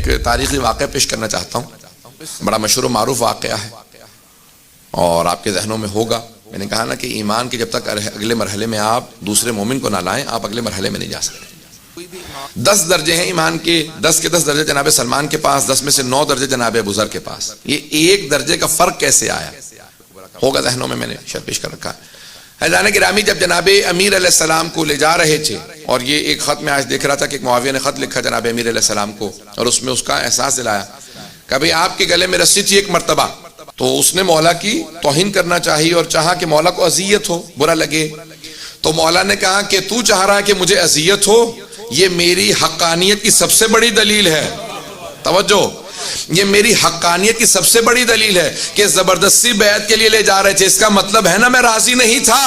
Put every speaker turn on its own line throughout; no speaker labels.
ایک تاریخی واقعہ پیش کرنا چاہتا ہوں، بڑا مشہور و معروف واقعہ ہے اور آپ کے ذہنوں میں ہوگا۔ میں نے کہا نا کہ ایمان کے جب تک اگلے مرحلے میں آپ دوسرے مومن کو نہ لائیں، آپ اگلے مرحلے میں نہیں جا سکتے۔ 10 درجے ہیں ایمان کے، 10 کے 10 درجے جناب سلمان کے پاس، 10 میں سے 9 درجے جناب ابوذر کے پاس۔ یہ ایک درجے کا فرق کیسے آیا ہوگا ذہنوں میں نے شاید پیش کر رکھا ہے۔ حضران گرامی جب جناب امیر علیہ السلام کو لے جا رہے تھے، اور یہ ایک خط میں آج دیکھ رہا تھا کہ ایک معاویہ نے خط لکھا جناب امیر علیہ السلام کو، اور اس میں اس کا احساس دلایا کہ بھئی آپ کے گلے میں رسی تھی ایک مرتبہ، تو اس نے مولا کی توہین کرنا چاہی اور چاہا کہ مولا کو اذیت ہو، برا لگے، تو مولا نے کہا کہ تو چاہ رہا ہے کہ مجھے اذیت ہو، یہ میری حقانیت کی سب سے بڑی دلیل ہے۔ توجہ، یہ میری حقانیت کی سب سے بڑی دلیل ہے کہ زبردستی بیعت کے لیے لے جا رہے تھے، اس کا مطلب ہے نا میں راضی نہیں تھا۔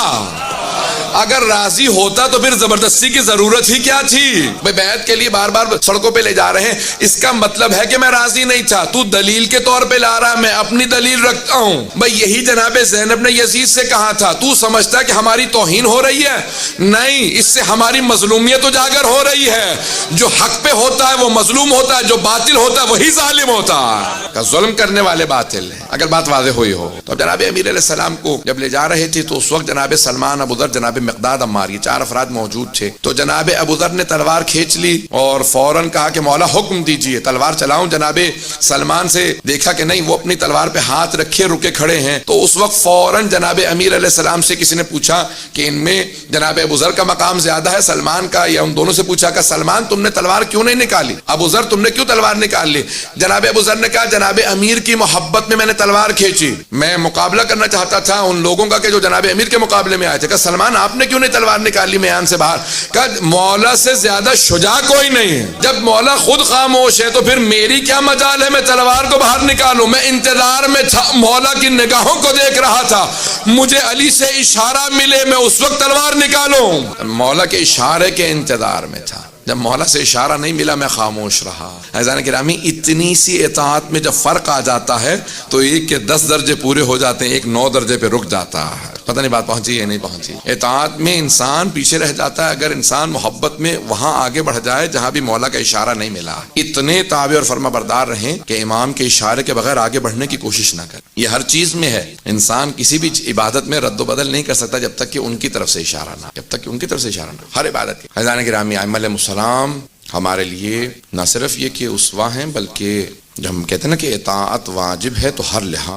اگر راضی ہوتا تو پھر زبردستی کی ضرورت ہی کیا تھی؟ بیعت کے لیے بار بار سڑکوں پہ لے جا رہے ہیں، اس کا مطلب ہے کہ میں راضی نہیں تھا، تو دلیل کے طور پہ لا رہا، میں اپنی دلیل رکھتا ہوں۔ بھئی یہی جناب زینب نے یزید سے کہا تھا، تو سمجھتا کہ ہماری توہین ہو رہی ہے؟ نہیں، اس سے ہماری مظلومیت اجاگر ہو رہی ہے۔ جو حق پہ ہوتا ہے وہ مظلوم ہوتا ہے، جو باطل ہوتا ہے وہی ظالم ہوتا ہے۔ ظلم کرنے والے باطل ہیں، اگر بات واضح ہوئی ہو تو۔ جناب امیر علیہ السلام کو جب لے جا رہے تھے تو اس وقت جناب سلمان، ابوذر، جناب مقداد، عمار، یہ 4 افراد موجود تھے۔ تو جناب ابوذر نے تلوار کھینچ لی اور فوراً کہا کہ مولا حکم دیجئے تلوار چلاؤں۔ جناب سلمان سے دیکھا کہ نہیں، وہ اپنی تلوار پہ ہاتھ رکھے رکے کھڑے ہیں، تو اس وقت فوراً جناب امیر علیہ السلام سے کسی نے پوچھا کہ ان میں جناب ابوذر کا مقام زیادہ ہے سلمان کا، یا ان دونوں سے پوچھا کہ سلمان تم نے تلوار کیوں نہیں نکالی، ابوذر تم نے کیوں تلوار نکال لی؟ جناب ابوذر نے کہا جناب امیر کی محبت میں نے تلوار کھینچی، میں مقابلہ کرنا چاہتا تھا ان لوگوں کا کہ جو جناب امیر کے مقابلے میں آئے تھے۔ کہ سلمان آپ نے کیوں نہیں تلوار نکالی میان سے باہر؟ کہ مولا سے زیادہ شجاع کوئی نہیں ہے، جب مولا خود خاموش ہے تو پھر میری کیا مجال ہے میں تلوار کو باہر نکالوں؟ میں انتظار میں تھا، مولا کی نگاہوں کو دیکھ رہا تھا، مجھے علی سے اشارہ ملے میں اس وقت تلوار نکالوں۔ مولا کے اشارے کے انتظار میں تھا، جب مولا سے اشارہ نہیں ملا میں خاموش رہا۔ عزیزان گرامی، اتنی سی اطاعت میں جب فرق آ جاتا ہے تو ایک کے 10 درجے پورے ہو جاتے ہیں، ایک 9 درجے پہ رک جاتا ہے۔ پتہ نہیں بات پہنچی یا نہیں پہنچی۔ اطاعت میں انسان پیچھے رہ جاتا ہے اگر انسان محبت میں وہاں آگے بڑھ جائے جہاں بھی مولا کا اشارہ نہیں ملا۔ اتنے تابع اور فرما بردار رہیں کہ امام کے اشارے کے بغیر آگے بڑھنے کی کوشش نہ کریں۔ یہ ہر چیز میں ہے، انسان کسی بھی عبادت میں رد و بدل نہیں کر سکتا جب تک کہ ان کی طرف سے اشارہ نہ، جب تک کہ ان کی طرف سے اشارہ نہ، ہر عبادت کی۔ عزیزان گرامی، ائمہ علیہم السلام ہمارے لیے نہ صرف یہ کہ اسوہ ہیں، بلکہ جب ہم کہتے ہیں نا کہ اطاعت واجب ہے تو ہر لحاظ